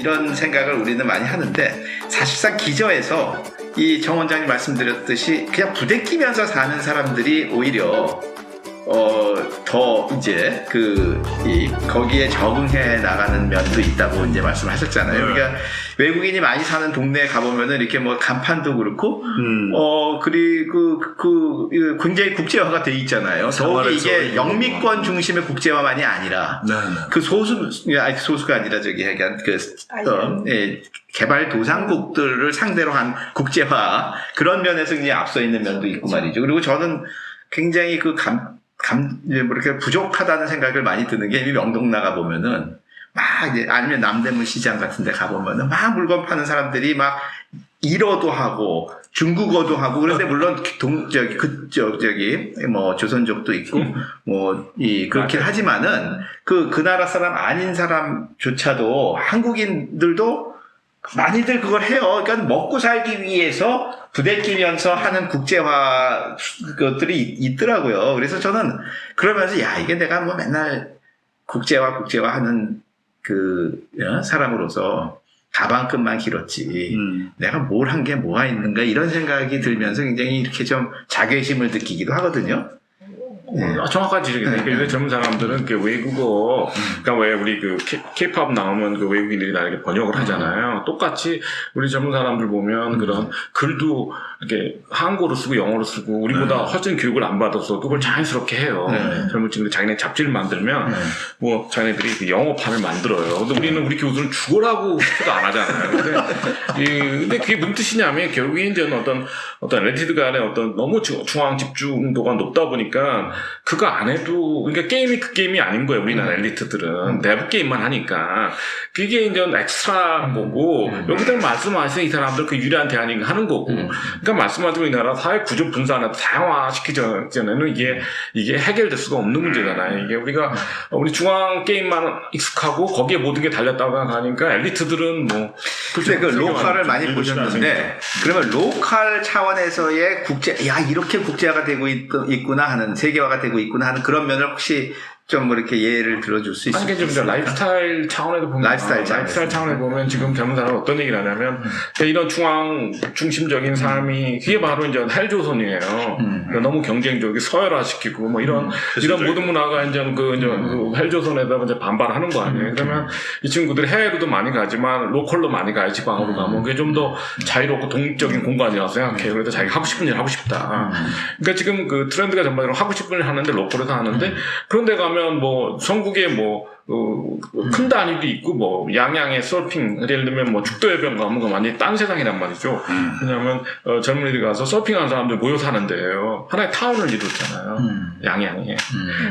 이런 생각을 우리는 많이 하는데 사실상 기저에서 이 정 원장님 말씀드렸듯이 그냥 부대끼면서 사는 사람들이 오히려 더 이제 거기에 적응해 나가는 면도 있다고 이제 말씀하셨잖아요. 네. 그러니까 외국인이 많이 사는 동네에 가보면은 이렇게 뭐 간판도 그렇고, 그리고 굉장히 국제화가 돼 있잖아요. 더욱이 이게 영미권 중심의 국제화만이 아니라, 그 소수가 아니라 약간 개발도상국들을 상대로 한 국제화, 그런 면에서 이제 앞서 있는 면도 있고 말이죠. 그리고 저는 굉장히 이렇게 부족하다는 생각을 많이 드는 게, 명동 나가 보면은, 아니면 남대문 시장 같은 데 가보면은, 물건 파는 사람들이 일어도 하고, 중국어도 하고, 그런데 물론, 조선족도 있고, 그렇긴 하지만은, 그 나라 사람 아닌 사람조차도, 한국인들도 많이들 그걸 해요. 그러니까 먹고 살기 위해서 부대끼면서 하는 국제화 것들이 있더라고요. 그래서 저는 그러면서 이게 내가 맨날 국제화 하는 사람으로서 가방끈만 길었지 내가 뭘 한 게 뭐가 있는가 이런 생각이 들면서 굉장히 이렇게 좀 자괴심을 느끼기도 하거든요. 정확한 지적이네. 그러니까 젊은 사람들은 외국어, 그러니까 왜 우리 K-pop 나오면 외국인들이 다 이렇게 번역을 하잖아요. 똑같이 우리 젊은 사람들 보면 그런 글도 이렇게 한국어로 쓰고 영어로 쓰고 우리보다 훨씬 교육을 안 받아서 그걸 자연스럽게 해요. 젊은 친구들 자기네 잡지를 만들면 자기네들이 영어판을 만들어요. 근데 우리는 우리 교수는 죽어라고 하지도 안 하잖아요. 근데 그게 무슨 뜻이냐면 결국에 이제 어떤 엘리트 간의 너무 중앙 집중도가 높다 보니까 그거 안 해도, 그러니까 게임이 그 게임이 아닌 거예요. 우리나라 엘리트들은. 내부 게임만 하니까. 그게 이제 엑스트라 거고, 여기서 말씀하신 이 사람들 유리한 대안인가 하는 거고. 그러니까 말씀하신 우리나라 사회 구조 분산을 다양화시키기 전에는 이게 해결될 수가 없는 문제잖아요. 이게 우리 중앙 게임만 익숙하고 거기에 모든 게 달렸다고 하니까 엘리트들은 근데 로컬을 많이 보셨는데, 그러면 로컬 차원에서의 이렇게 국제화가 되고 있구나 하는, 세계화가 되고 있구나 하는 그런 면을 혹시 좀 이렇게 예를 들어줄 수 있을까요? 아니, 이제 라이프스타일 차원에서 보면, 라이프스타일 차원에서 보면 지금 젊은 사람은 어떤 얘기를 하냐면, 이런 중앙 중심적인 삶이, 그게 바로 이제 헬조선이에요. 그러니까 너무 경쟁적이 서열화시키고, 이런 모든 문화가 이제 헬조선에다 이제 반발하는 거 아니에요. 그러면 이 친구들이 해외로도 많이 가지만, 로컬로 많이 가요. 지방으로 가면. 그게 좀 더 자유롭고 독립적인 공간이라고 생각해요. 그래서 자기가 하고 싶은 일 하고 싶다. 그러니까 지금 트렌드가 전반적으로 하고 싶은 일 하는데, 로컬에서 하는데, 그런 데 가면 전국에 큰 단위도 있고, 양양에 서핑, 예를 들면 죽도해변 가면 그 완전히 딴 세상이란 말이죠. 왜냐면, 젊은이들 가서 서핑하는 사람들 모여 사는 데예요. 하나의 타운을 이루었잖아요. 양양에.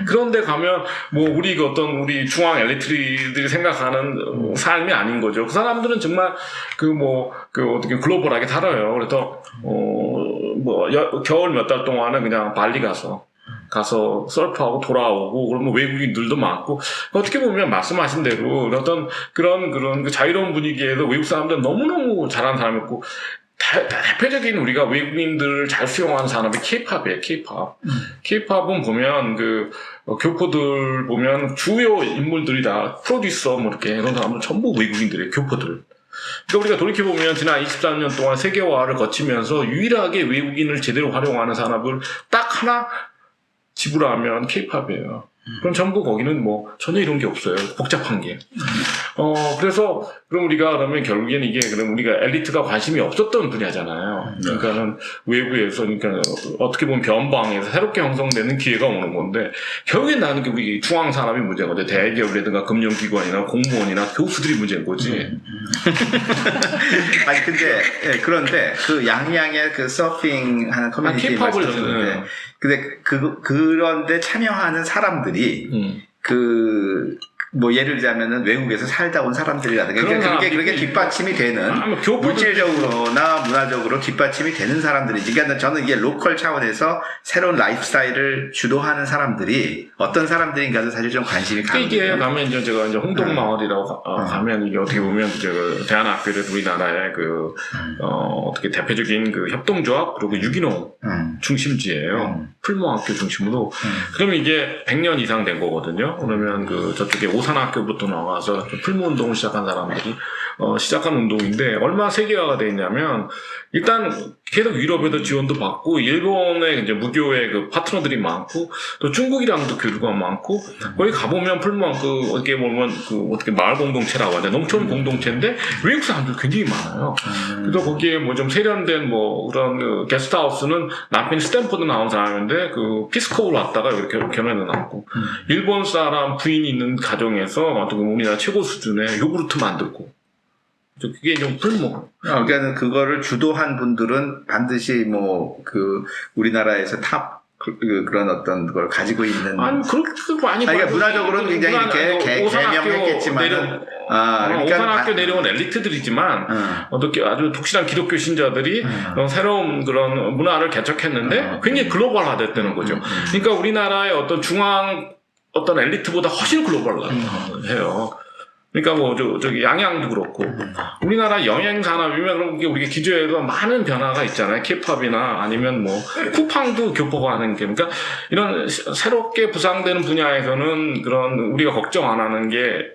그런데 가면, 우리 중앙 엘리트들이 생각하는 삶이 아닌 거죠. 그 사람들은 정말, 어떻게 글로벌하게 살아요. 그래서, 겨울 몇 달 동안은 그냥 발리 가서 서프하고 돌아오고, 그러면 외국인들도 많고, 어떻게 보면 말씀하신 대로 그런 자유로운 분위기에서 외국 사람들은 너무너무 잘하는 사람이 있고, 대표적인 우리가 외국인들을 잘 수용하는 산업이 K-팝이에요, K-팝. K-팝은 보면, 교포들 보면 주요 인물들이 다 프로듀서, 이렇게 이런 사람들 전부 외국인들이에요, 교포들. 그러니까 우리가 돌이켜보면 지난 23년 동안 세계화를 거치면서 유일하게 외국인을 제대로 활용하는 산업을 딱 하나 지불하면 K-팝이에요. 그럼 전부 거기는 전혀 이런 게 없어요. 복잡한 게. 그래서, 그러면 결국에는 그럼 우리가 엘리트가 관심이 없었던 분야잖아요. 그러니까는 외부에서, 어떻게 보면 변방에서 새롭게 형성되는 기회가 오는 건데, 결국엔 나는 우리 중앙 산업이 문제인 거죠. 대기업이라든가 금융기관이나 공무원이나 교수들이 문제인 거지. 그런데 양양의 서핑 하는 커뮤니티 말씀하셨는데, 그런데 참여하는 사람들이, 예를 들자면은 외국에서 살다 온 사람들이라든가, 그게 뒷받침이 되는, 물질적으로나 문화적으로 뒷받침이 되는 사람들이지. 그러니까 저는 이게 로컬 차원에서 새로운 라이프스타일을 주도하는 사람들이 어떤 사람들인가도 사실 좀 관심이 가거든요. 이게 가면 제가 홍동마을이라고 가면 이게 어떻게 보면 대한학교를 우리나라의 어떻게 대표적인 협동조합 그리고 유기농 중심지예요. 풀모학교 중심으로. 그러면 이게 100년 이상 된 거거든요. 그러면 저쪽에 오산학교부터 나와서 풀모 운동을 시작한 사람들이 시작한 운동인데 얼마나 세계화가 돼 있냐면 일단 계속 유럽에도 지원도 받고 일본의 이제 무교의 그 파트너들이 많고 또 중국이랑도 교류가 많고 거기 가보면 풀면 그 어떻게 보면 그 어떻게 마을 공동체라고 하죠. 농촌 공동체인데 외국 사람들 굉장히 많아요. 그래서 거기에 뭐 좀 세련된 뭐 그런 그 게스트하우스는 남편이 스탠퍼드 나온 사람인데 그 피스코를 왔다가 이렇게 결혼해 놨고 일본 사람 부인이 있는 가정에서 어떻게 보면 우리나라 최고 수준의 요구르트 만들고 그게 좀 풀모. 그러니까 그거를 주도한 분들은 반드시 뭐 그 우리나라에서 탑 그런 어떤 걸 가지고 있는. 아니 그렇게 많이. 그러니까 문화적으로는 굉장히 이렇게 개명했겠지만은. 그러니까 오산학교 내려온 엘리트들이지만 어떻게 아주 독실한 기독교 신자들이 새로운 그런 문화를 개척했는데 굉장히 글로벌화됐다는 거죠. 그러니까 우리나라의 어떤 중앙 어떤 엘리트보다 훨씬 글로벌해요. 그러니까 뭐 저기 양양도 그렇고 우리나라 여행 산업이면 그럼 우리가 기조에도 많은 변화가 있잖아요. 케이팝이나 아니면 뭐 쿠팡도 교포화하는 게 그러니까 이런 새롭게 부상되는 분야에서는 그런 우리가 걱정 안 하는 게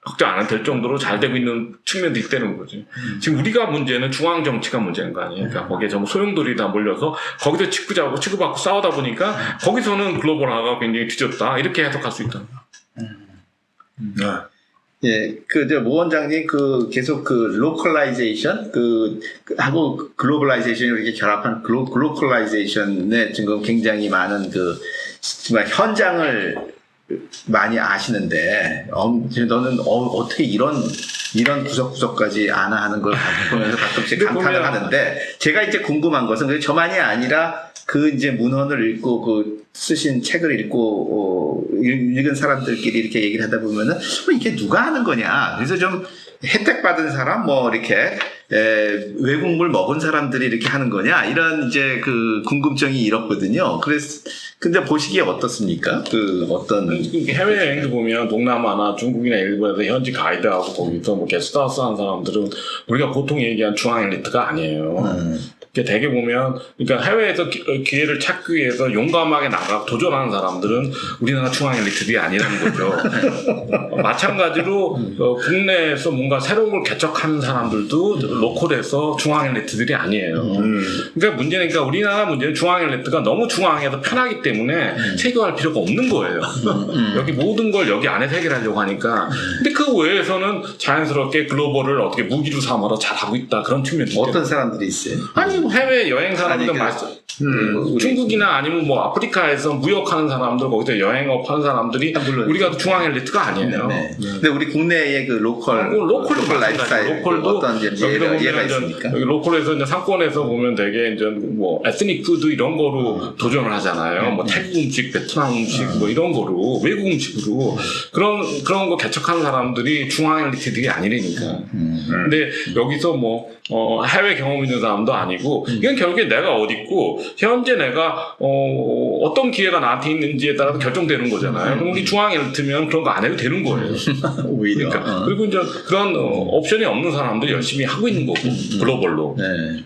걱정 안 될 정도로 잘 되고 있는 측면도 있다는 거지. 지금 우리가 문제는 중앙 정치가 문제인 거 아니에요. 그러니까 거기에 전부 소용돌이 다 몰려서 거기서 치고받고 싸우다 보니까 거기서는 글로벌화가 굉장히 뒤졌다 이렇게 해석할 수 있다. 네. 예, 모 원장님, 계속 로컬라이제이션, 하고 글로벌라이제이션을 이렇게 결합한 글로컬라이제이션에 지금 굉장히 많은 정말 현장을 많이 아시는데, 너는 어떻게 이런 구석구석까지 아나 하는 걸 보면서 가끔씩 감탄을 하는데, 제가 이제 궁금한 것은 저만이 아니라 이제 문헌을 읽고 쓰신 책을 읽고 읽은 사람들끼리 이렇게 얘기를 하다 보면은 이게 누가 하는 거냐. 그래서 좀 혜택 받은 사람 이렇게 외국물 먹은 사람들이 이렇게 하는 거냐 이런 이제 궁금증이 일었거든요. 근데 보시기에 어떻습니까? 어떤 해외 여행도 보면 동남아나 중국이나 일본에서 현지 가이드하고 거기서 뭐 게스트하우스 하는 사람들은 우리가 보통 얘기한 중앙 엘리트가 아니에요. 대개 보면, 그러니까 해외에서 기회를 찾기 위해서 용감하게 나가 도전하는 사람들은 우리나라 중앙 엘리트들이 아니라는 거죠. 마찬가지로 국내에서 뭔가 새로운 걸 개척하는 사람들도 로컬에서 중앙 엘리트들이 아니에요. 그러니까 우리나라 문제는 중앙 엘리트가 너무 중앙에서 편하기 때문에 체계화할 필요가 없는 거예요. 여기 모든 걸 여기 안에서 해결하려고 하니까. 근데 그 외에서는 자연스럽게 글로벌을 어떻게 무기로 삼아서 잘하고 있다. 그런 측면도 있어요. 어떤 사람들이 있어요? 아니, 해외 여행 사람들 중국이나 아니면 뭐 아프리카에서 무역하는 사람들 거기서 여행업 하는 사람들이 우리가 중앙 엘리트가 아니에요. 근데 우리 국내의 로컬 라이프스타일 로컬도 어떤 예가 있습니까? 여기 로컬에서 이제 상권에서 보면 되게 이제 뭐 에스닉 푸드 이런 거로 도전을 하잖아요. 뭐 태국 음식, 베트남 음식 뭐 이런 거로 외국 음식으로 그런 거 개척하는 사람들이 중앙 엘리트들이 아니라니까. 근데 여기서 뭐 해외 경험 있는 사람도 아니고 이건 결국에 내가 어디 있고 현재 내가 어떤 기회가 나한테 있는지에 따라서 결정되는 거잖아요. 그럼 우리 중앙 엘리트면 그런 거 안 해도 되는 거예요. 오히려. 그러니까. 그리고 이제 그런 옵션이 없는 사람들이 열심히 하고 있는 거고 글로벌로. 네.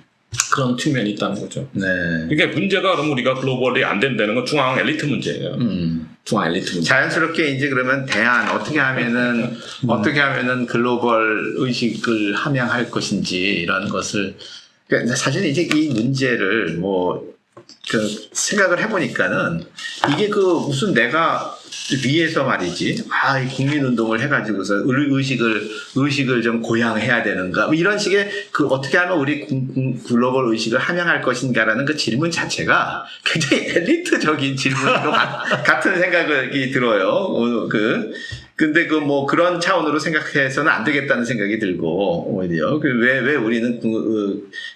그런 측면이 있다는 거죠. 네. 그러니까 문제가 그럼 우리가 글로벌이 안 된다는 건 중앙 엘리트 문제예요. 중앙 엘리트 문제. 자연스럽게 이제 그러면 대안 어떻게 하면은 글로벌 의식을 함양할 것인지 이런 것을 그러니까 사실 이제 이 문제를 생각을 해보니까는 이게 무슨 내가 위에서 말이지 이 국민운동을 해가지고서 의식을 좀 고양해야 되는가 뭐 이런 식의 어떻게 하면 우리 글로벌 의식을 함양할 것인가라는 그 질문 자체가 굉장히 엘리트적인 질문으로 같은 생각이 들어요. 근데 그런 차원으로 생각해서는 안 되겠다는 생각이 들고 오히려 왜 우리는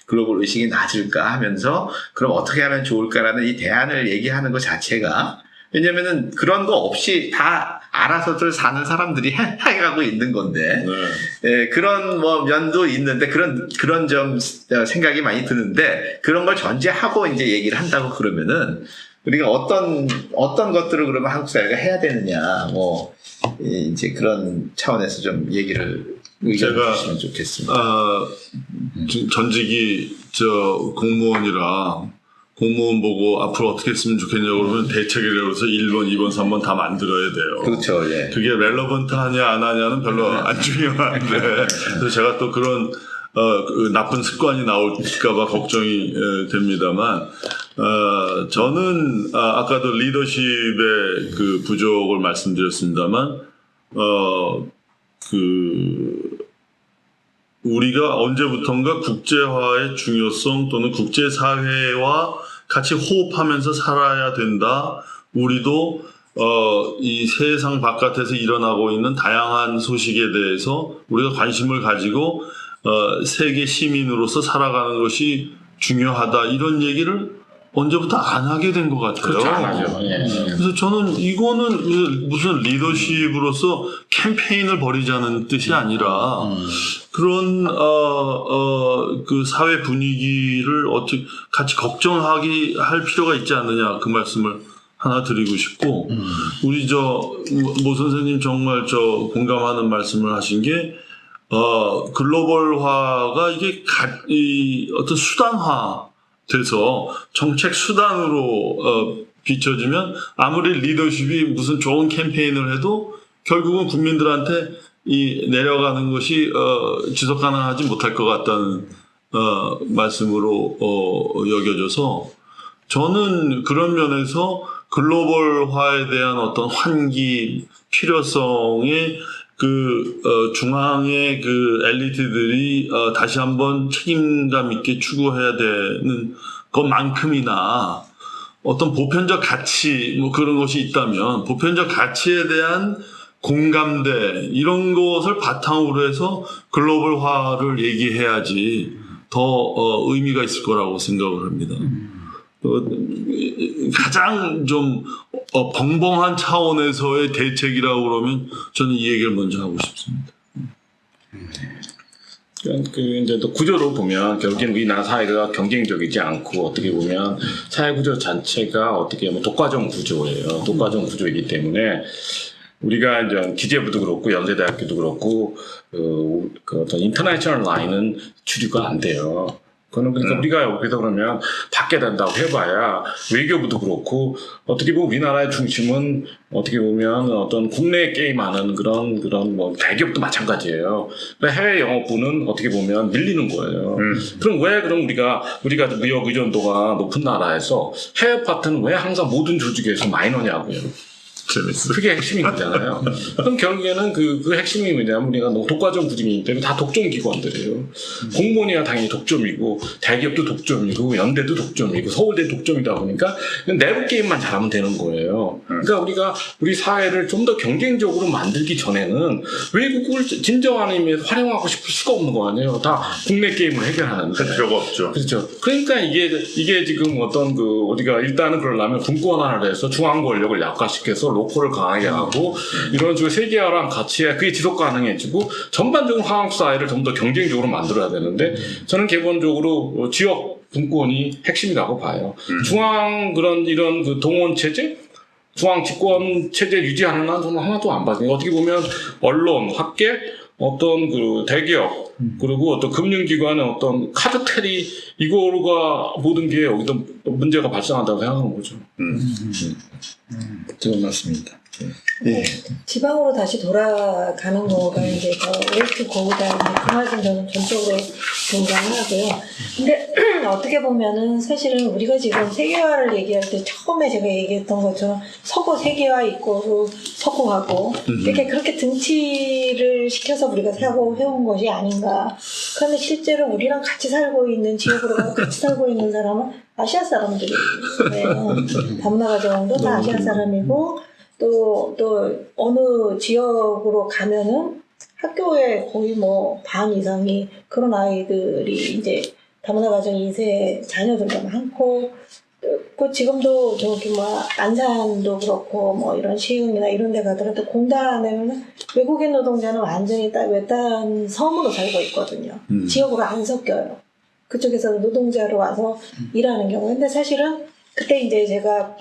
글로벌 의식이 낮을까 하면서 그럼 어떻게 하면 좋을까라는 이 대안을 얘기하는 것 자체가 왜냐면은 그런 거 없이 다 알아서들 사는 사람들이 해가고 있는 건데, 그런 면도 있는데, 그런 좀 생각이 많이 드는데, 그런 걸 전제하고 이제 얘기를 한다고 그러면은, 우리가 어떤 것들을 그러면 한국 사회가 해야 되느냐, 이제 그런 차원에서 좀 얘기를 의견 주시면 좋겠습니다. 전직이 공무원이라 공무원 보고 앞으로 어떻게 했으면 좋겠냐고 그러면 대책이라고 해서 1번, 2번, 3번 다 만들어야 돼요. 그렇죠. 예. 그게 렐러번트 하냐 안 하냐는 별로 안 중요한데 그래서 제가 또 그런 그 나쁜 습관이 나올까봐 걱정이 됩니다만 저는 아까도 리더십의 그 부족을 말씀드렸습니다만 우리가 언제부턴가 국제화의 중요성 또는 국제사회와 같이 호흡하면서 살아야 된다. 우리도 이 세상 바깥에서 일어나고 있는 다양한 소식에 대해서 우리가 관심을 가지고 세계 시민으로서 살아가는 것이 중요하다. 이런 얘기를 언제부터 안 하게 된 것 같아요. 그렇죠, 안 하죠. 예. 그래서 저는 이거는 무슨 리더십으로서 캠페인을 벌이자는 뜻이 아니라 그런 그 사회 분위기를 어떻게 같이 걱정하기 할 필요가 있지 않느냐 그 말씀을 하나 드리고 싶고 우리 모 선생님 정말 공감하는 말씀을 하신 게 글로벌화가 이게 어떤 수단화 돼서 정책 수단으로 비춰지면 아무리 리더십이 무슨 좋은 캠페인을 해도 결국은 국민들한테 이 내려가는 것이 지속 가능하지 못할 것 같다는 말씀으로 여겨져서 저는 그런 면에서 글로벌화에 대한 어떤 환기 필요성에 중앙의 엘리트들이 다시 한번 책임감 있게 추구해야 되는 것만큼이나 어떤 보편적 가치 그런 것이 있다면 보편적 가치에 대한 공감대 이런 것을 바탕으로 해서 글로벌화를 얘기해야지 더 의미가 있을 거라고 생각을 합니다. 가장 좀 벙벙한 차원에서의 대책이라고 그러면 저는 이 얘기를 먼저 하고 싶습니다. 이제 또 구조로 보면 결국엔 우리나라 사회가 경쟁적이지 않고 어떻게 보면 사회 구조 자체가 어떻게 보면 독과점 구조예요. 독과점 구조이기 때문에 우리가 이제 기재부도 그렇고 연세대학교도 그렇고 그 어떤 인터내셔널 라인은 주류가 안 돼요. 그거는 그러니까 우리가 여기서 그러면 받게 된다고 해봐야 외교부도 그렇고 어떻게 보면 우리나라의 중심은 어떻게 보면 어떤 국내 게임하는 그런 뭐 대기업도 마찬가지예요. 해외 영업부는 어떻게 보면 밀리는 거예요. 그럼 우리가 무역 의존도가 높은 나라에서 해외 파트는 왜 항상 모든 조직에서 마이너냐고요. 재밌어요. 그게 핵심인 거잖아요. 그럼 결국에는 그 핵심이 뭐냐면 우리가 너무 독과점 구조이기 때문에 다 독점 기관들이에요. 공무원이야 당연히 독점이고 대기업도 독점이고 연대도 독점이고 서울대 독점이다 보니까 내부 게임만 잘하면 되는 거예요. 그러니까 우리 사회를 좀 더 경쟁적으로 만들기 전에는 외국을 진정한 의미에서 활용하고 싶을 수가 없는 거 아니에요. 다 국내 게임을 해결하는데. 필요가 없죠. 그렇죠. 그러니까 이게 지금 어떤 우리가 일단은 그러려면 분권화를 해서 중앙 권력을 약화시켜서 로컬을 강하게 하고 이런 식으로 세계화랑 같이 해야 그게 지속 가능해지고 전반적으로 한국 사회를 좀 더 경쟁적으로 만들어야 되는데 저는 기본적으로 지역 분권이 핵심이라고 봐요. 중앙 이런 동원 체제, 중앙 집권 체제 유지하는 한 저는 하나도 안 봐요. 어떻게 보면 언론, 학계, 어떤 대기업 그리고 어떤 금융기관의 어떤 카르텔이 이거가 모든 게 여기서 문제가 발생한다고 생각하는 거죠. 좋은 말씀입니다. 네. 지방으로 다시 돌아가는 거가 이제 웨이트 고우다 그 말씀 저는 전적으로 공감하고요. 근데 어떻게 보면은 사실은 우리가 지금 세계화를 얘기할 때 처음에 제가 얘기했던 것처럼 서구 세계화 있고 서구하고 이렇게 그렇게 등치를 시켜서 우리가 살고 해온 것이 아닌가. 그런데 실제로 우리랑 같이 살고 있는 지역으로 같이 살고 있는 사람은 아시아 사람들이에요. 다문화 가정도 다 아시아 사람이고 또 어느 지역으로 가면은 학교에 거의 반 이상이 그런 아이들이 이제 다문화 가정 2세 자녀들도 많고 지금도 안산도 그렇고 이런 시흥이나 이런 데 가더라도 공단에는 외국인 노동자는 완전히 외딴 섬으로 살고 있거든요. 지역으로 안 섞여요. 그쪽에서 노동자로 와서 일하는 경우. 근데 사실은 그때 이제 제가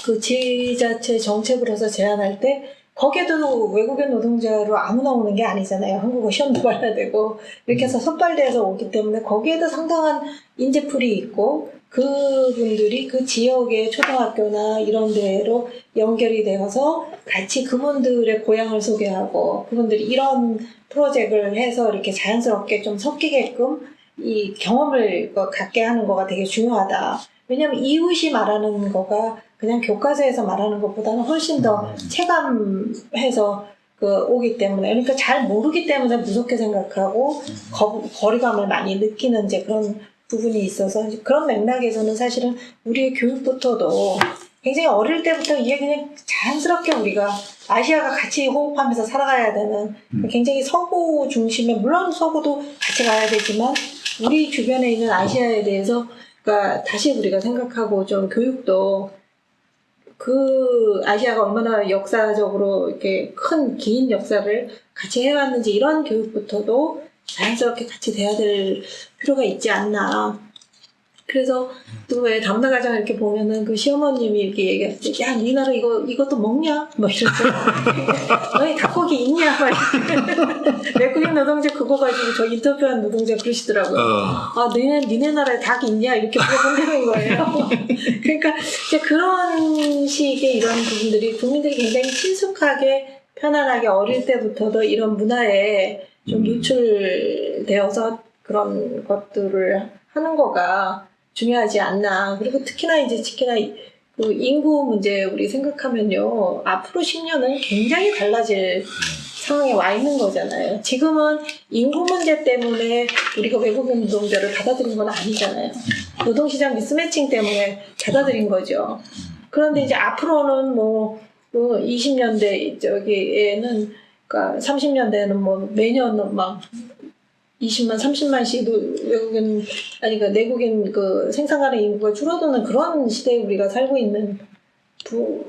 그 지자체 정책으로서 제안할 때 거기에도 외국인 노동자로 아무나 오는 게 아니잖아요. 한국어 시험도 봐야 되고 이렇게 해서 선발돼서 오기 때문에 거기에도 상당한 인재풀이 있고 그분들이 그 지역의 초등학교나 이런 데로 연결이 되어서 같이 그분들의 고향을 소개하고 그분들이 이런 프로젝트를 해서 이렇게 자연스럽게 좀 섞이게끔 이 경험을 갖게 하는 거가 되게 중요하다. 왜냐면 이웃이 말하는 거가 그냥 교과서에서 말하는 것보다는 훨씬 더 체감해서 오기 때문에, 그러니까 잘 모르기 때문에 무섭게 생각하고 거리감을 많이 느끼는 이제 그런 부분이 있어서, 그런 맥락에서는 사실은 우리의 교육부터도 굉장히 어릴 때부터 이게 그냥 자연스럽게 우리가 아시아가 같이 호흡하면서 살아가야 되는, 굉장히 서구 중심에, 물론 서구도 같이 가야 되지만 우리 주변에 있는 아시아에 대해서 그러니까 다시 우리가 생각하고 좀 교육도 그 아시아가 얼마나 역사적으로 이렇게 긴 역사를 같이 해왔는지 이런 교육부터도 자연스럽게 같이 돼야 될 필요가 있지 않나. 그래서 또 왜 다문화 가정 이렇게 보면은 그 시어머님이 이렇게 얘기할 때, 야, 니 나라 이것도 먹냐? 뭐 이러죠. 너희 닭고기 있냐? 막 외국인 노동자 그거 가지고 저 인터뷰한 노동자 그러시더라고요. 아, 니네 나라에 닭 있냐? 이렇게 물어본다는 거예요. 그러니까 이제 그런 식의 이런 부분들이 국민들이 굉장히 친숙하게 편안하게 어릴 때부터도 이런 문화에 좀 노출되어서 그런 것들을 하는 거가 중요하지 않나. 그리고 특히나 그 인구 문제 우리 생각하면요, 앞으로 10년은 굉장히 달라질 상황에 와 있는 거잖아요. 지금은 인구 문제 때문에 우리가 외국인 노동자를 받아들인 건 아니잖아요. 노동시장 미스매칭 때문에 받아들인 거죠. 그런데 이제 앞으로는 뭐 20년대 저기에는, 그러니까 30년대에는 뭐 매년 막 20만, 30만씩 내국인 그 생산 가능 인구가 줄어드는 그런 시대에 우리가 살고 있는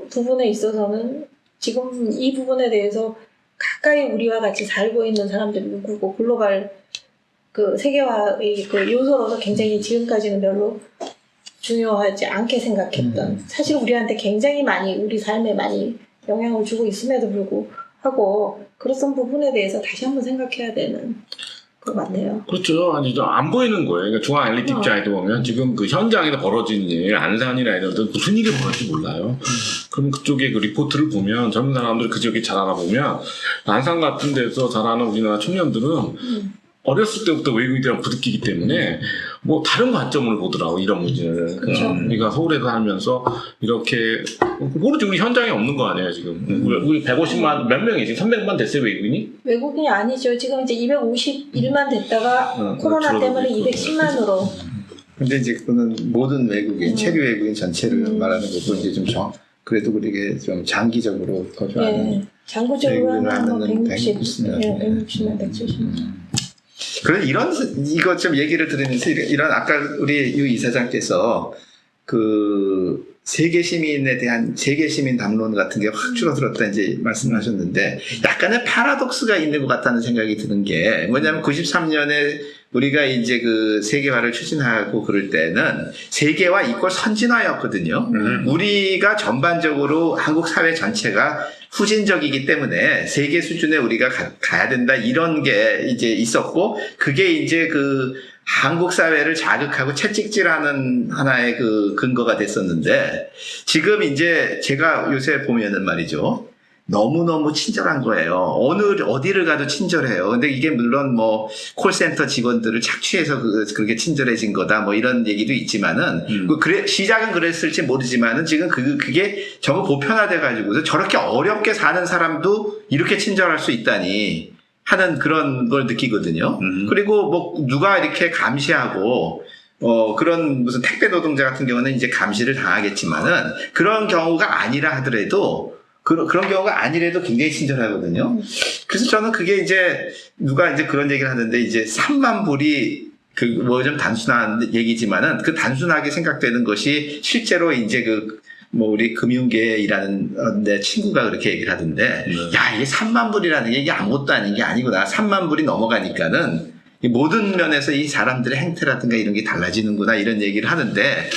부분에 있어서는 지금 이 부분에 대해서 가까이 우리와 같이 살고 있는 사람들이 누구고 글로벌 그 세계화의 그 요소로서 굉장히 지금까지는 별로 중요하지 않게 생각했던, 사실 우리한테 굉장히 많이 우리 삶에 많이 영향을 주고 있음에도 불구하고 그런 부분에 대해서 다시 한번 생각해야 되는 거 맞네요. 그렇죠. 아니, 안 보이는 거예요. 그러니까 중앙 엘리트 입장에도 보면 지금 그 현장에서 벌어진 일, 안산이나 이런 데 무슨 일이 벌어질지 몰라요. 그럼 그쪽에 그 리포트를 보면 젊은 사람들 그 지역에 자라나 보면 안산 같은 데서 자라는 우리나라 청년들은 어렸을 때부터 외국인들이랑 부딪히기 때문에 뭐 다른 관점으로 보더라고, 이런 문제를. 그렇죠. 우리가 서울에 살면서 이렇게 모르지, 우리 현장에 없는 거 아니에요 지금. 우리 150만 몇 명이 지금 300만 됐어요 외국인이? 외국인이 아니죠. 지금 이제 251만 됐다가 코로나 때문에 210만으로. 근데 이제 그거는 모든 외국인, 체류 외국인 전체를 말하는 거고, 이제 좀 그래도 그게 좀 장기적으로 더 좋아하는. 장구적으로 하면 160, 160만. 160만, 170만. 그런 이거 좀 얘기를 들으면서 이런 아까 우리 유 이사장께서 그 세계 시민에 대한 세계 시민 담론 같은 게 확 줄어들었다 이제 말씀하셨는데, 약간의 파라독스가 있는 것 같다는 생각이 드는 게 뭐냐면 93년에 우리가 이제 그 세계화를 추진하고 그럴 때는 세계화 이꼴 선진화였거든요. 우리가 전반적으로 한국 사회 전체가 후진적이기 때문에 세계 수준에 우리가 가야 된다, 이런 게 이제 있었고, 그게 이제 그 한국 사회를 자극하고 채찍질하는 하나의 그 근거가 됐었는데, 지금 이제 제가 요새 보면은 말이죠, 너무너무 친절한 거예요. 어디를 가도 친절해요. 근데 이게 물론 뭐 콜센터 직원들을 착취해서 그렇게 친절해진 거다 뭐 이런 얘기도 있지만은, 시작은 그랬을지 모르지만은 지금 그게 전부 보편화돼 가지고서 저렇게 어렵게 사는 사람도 이렇게 친절할 수 있다니 하는 그런 걸 느끼거든요. 그리고 뭐 누가 이렇게 감시하고 그런 무슨 택배 노동자 같은 경우는 이제 감시를 당하겠지만은, 그런 경우가 아니라 하더라도 그런 경우가 아니래도 굉장히 친절하거든요. 그래서 저는 그게 이제 누가 이제 그런 얘기를 하는데, 이제 3만 불이 뭐 좀 단순한 얘기지만은 그 단순하게 생각되는 것이 실제로 이제 뭐 우리 금융계에 일하는 내 친구가 그렇게 얘기를 하던데, 야, 이게 3만 불이라는 게 이게 아무것도 아닌 게 아니구나. 3만 불이 넘어가니까는 모든 면에서 이 사람들의 행태라든가 이런 게 달라지는구나, 이런 얘기를 하는데,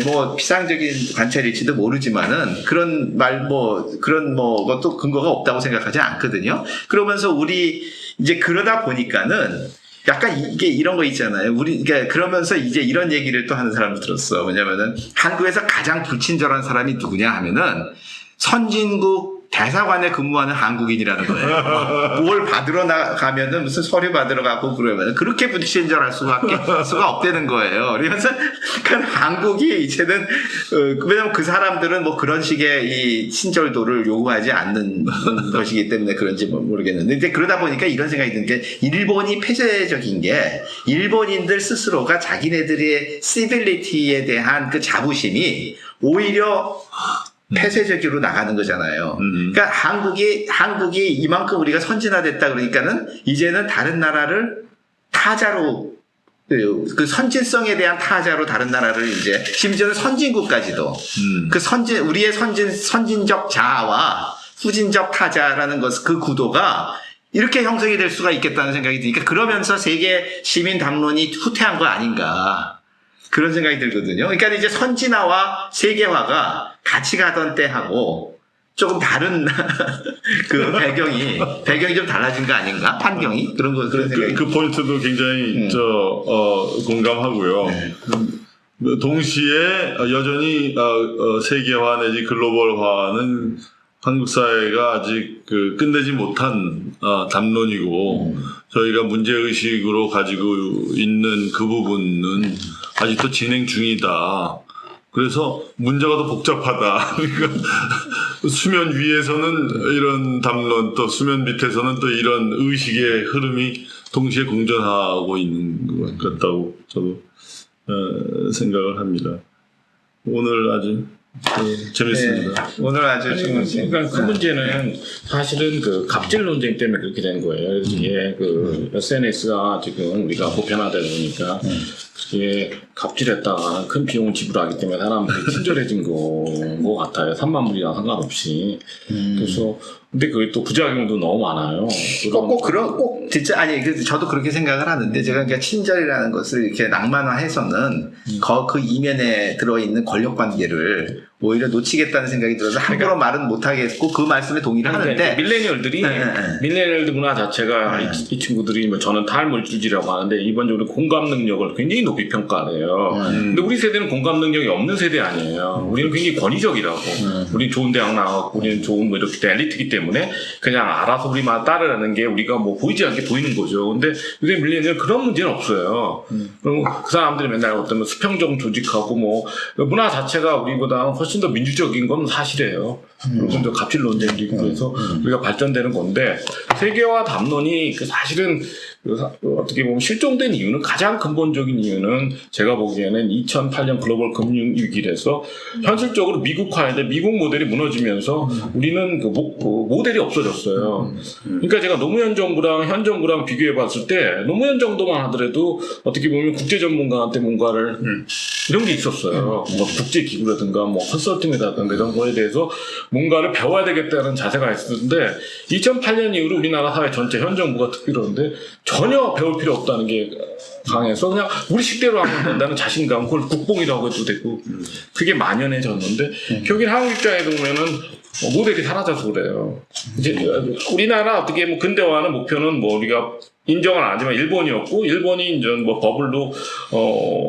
뭐 비상적인 관찰일지도 모르지만은 그런 것도 근거가 없다고 생각하지 않거든요. 그러면서 우리 이제 그러다 보니까는 약간 이게 이런 거 있잖아요. 그러니까 그러면서 이제 이런 얘기를 또 하는 사람을 들었어. 뭐냐면은 한국에서 가장 불친절한 사람이 누구냐 하면은 선진국 대사관에 근무하는 한국인이라는 거예요. 뭘 받으러 나가면은 무슨 서류 받으러 가고 그러면 그렇게 불친절할 수가 없다는 거예요. 그래서 한국이 이제는 왜냐면 그 사람들은 뭐 그런 식의 이 친절도를 요구하지 않는 것이기 때문에 그런지 모르겠는데 이제 그러다 보니까 이런 생각이 드는 게 일본이 폐쇄적인 게 일본인들 스스로가 자기네들의 시빌리티에 대한 그 자부심이 오히려 폐쇄적으로 나가는 거잖아요. 그러니까 한국이 이만큼 우리가 선진화됐다 그러니까는 이제는 다른 나라를 타자로 그 선진성에 대한 타자로 다른 나라를 이제 심지어는 선진국까지도 우리의 선진적 자아와 후진적 타자라는 것 그 구도가 이렇게 형성이 될 수가 있겠다는 생각이 드니까 그러면서 세계 시민 담론이 후퇴한 거 아닌가. 그런 생각이 들거든요. 그러니까 이제 선진화와 세계화가 같이 가던 때하고 조금 다른 그 배경이 좀 달라진 거 아닌가? 환경이? 그런 생각이. 그 포인트도 굉장히 공감하고요. 네. 동시에 여전히 세계화 내지 글로벌화는 한국 사회가 아직 끝내지 못한 담론이고 저희가 문제의식으로 가지고 있는 그 부분은 아직도 진행 중이다. 그래서 문제가 더 복잡하다. 그러니까 수면 위에서는 이런 담론, 또 수면 밑에서는 또 이런 의식의 흐름이 동시에 공존하고 있는 것 같다고 저도 생각을 합니다. 오늘 아주 재밌습니다. 네, 오늘 아주 그러니까 그 문제는 사실은 그 갑질 논쟁 때문에 그렇게 된 거예요. 그래서 이게 그 SNS가 지금 우리가 보편화되다 보니까 그게 갑질했다가 큰 비용을 지불하기 때문에 사람들이 친절해진 거 같아요. 3만 불이랑 상관없이. 그래서 근데 그게 또 부작용도 너무 많아요. 꼭 진짜 아니 저도 그렇게 생각을 하는데 제가 그러니까 친절이라는 것을 이렇게 낭만화해서는 그 이면에 들어있는 권력 관계를 오히려 놓치겠다는 생각이 들어서 함부로 말은 못하겠고 그 말씀에 동의를 하는데 밀레니얼들 문화 자체가 이 친구들이 뭐 저는 탈물질이라고 하는데 이번적으로 공감 능력을 굉장히 높이 평가해요. 근데 우리 세대는 공감 능력이 없는 세대 아니에요. 우리는 굉장히 권위적이라고. 우리는 좋은 대학 나왔고 우리는 좋은 뭐 이렇게 엘리트이기 때문에 그냥 알아서 우리만 따르라는 게 우리가 뭐 보이지 않게 보이는 거죠. 근데 요새 밀레니얼 그런 문제는 없어요. 그럼 그 사람들이 맨날 어떤 수평적 조직하고 뭐 문화 자체가 우리보다 훨씬 더 민주적인 건 사실이에요. 훨씬 더 갑질 논쟁도 있고 그래서 우리가 발전되는 건데 세계화 담론이 사실은 어떻게 보면 실종된 이유는 가장 근본적인 이유는 제가 보기에는 2008년 글로벌 금융위기에서 현실적으로 미국화인데 미국 모델이 무너지면서 우리는 그 모델이 없어졌어요. 그러니까 제가 노무현 정부랑 현 정부랑 비교해 봤을 때 노무현 정도만 하더라도 어떻게 보면 국제 전문가한테 뭔가를 이런 게 있었어요. 뭐 국제기구라든가 뭐 컨설팅이라든가 이런 거에 대해서 뭔가를 배워야 되겠다는 자세가 있었는데 2008년 이후로 우리나라 사회 전체 현 정부가 특별한데 전혀 배울 필요 없다는 게 강해서 그냥 우리 식대로 하면 된다는 자신감, 그걸 국뽕이라고 해도 되고 그게 만연해졌는데 결국엔 한국 입장에 보면은 모델이 사라져서 그래요. 이제 우리나라 어떻게 뭐 근대화하는 목표는 뭐 우리가 인정은 안 하지만 일본이었고 일본이 이제 뭐 버블로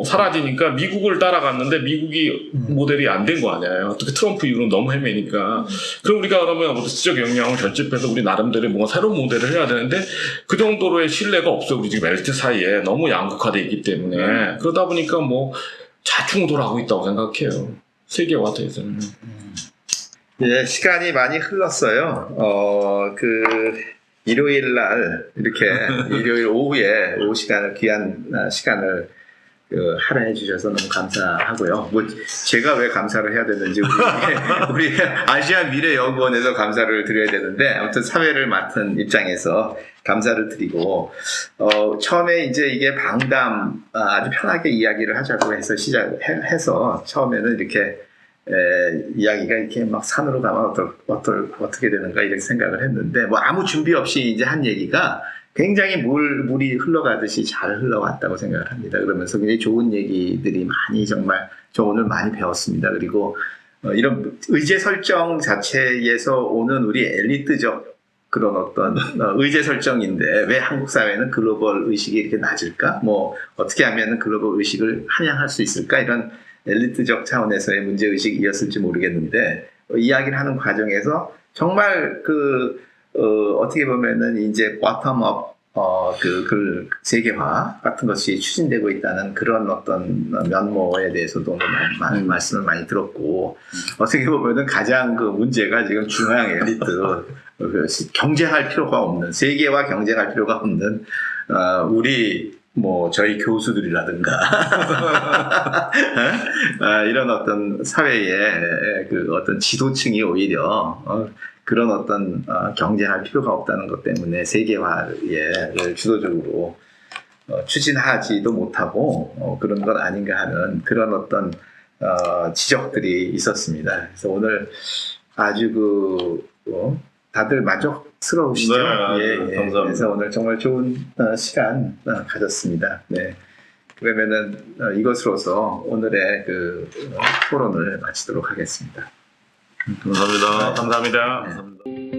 사라지니까 미국을 따라갔는데 미국이 모델이 안 된 거 아니에요. 어떻게 트럼프 이후로 너무 헤매니까. 그럼 우리가 그러면 지적 역량을 결집해서 우리 나름대로 뭔가 새로운 모델을 해야 되는데 그 정도로의 신뢰가 없어요. 우리 지금 엘리트 사이에 너무 양극화되어 있기 때문에 그러다 보니까 뭐 자충우돌 하고 있다고 생각해요. 세계화돼서는. 예, 시간이 많이 흘렀어요. 일요일 날 이렇게 일요일 오후 시간을 귀한 시간을 할애해 주셔서 너무 감사하고요. 뭐 제가 왜 감사를 해야 되는지 우리 아시아 미래연구원에서 감사를 드려야 되는데 아무튼 사회를 맡은 입장에서 감사를 드리고 처음에 이제 이게 방담 아주 편하게 이야기를 하자고 해서 시작해서 처음에는 이렇게 이야기가 이렇게 막 산으로 가면 어떻게 되는가 이렇게 생각을 했는데 뭐 아무 준비 없이 이제 한 얘기가 굉장히 물이 흘러가듯이 잘 흘러갔다고 생각을 합니다. 그러면서 굉장히 좋은 얘기들이 많이 정말 저 오늘 많이 배웠습니다. 그리고 이런 의제 설정 자체에서 오는 우리 엘리트적 그런 어떤 의제 설정인데 왜 한국 사회는 글로벌 의식이 이렇게 낮을까? 뭐 어떻게 하면 글로벌 의식을 함양할 수 있을까? 이런 엘리트적 차원에서의 문제 의식이었을지 모르겠는데 이야기를 하는 과정에서 정말 어떻게 보면은 이제 bottom-up 그 세계화 같은 것이 추진되고 있다는 그런 어떤 면모에 대해서도 말씀을 많이 들었고, 어떻게 보면은 가장 그 문제가 지금 중앙 엘리트, 경쟁할 필요가 없는, 세계와 경쟁할 필요가 없는, 우리, 저희 교수들이라든가, 이런 어떤 사회의 그 어떤 지도층이 오히려, 그런 어떤 경쟁할 필요가 없다는 것 때문에 세계화를 주도적으로 추진하지도 못하고 그런 건 아닌가 하는 그런 어떤 지적들이 있었습니다. 그래서 오늘 아주 다들 만족스러우시죠? 네, 예. 감사합니다. 그래서 오늘 정말 좋은 시간 가졌습니다. 네. 그러면은 이것으로서 오늘의 그 토론을 마치도록 하겠습니다. 감사합니다. 감사합니다. 감사합니다.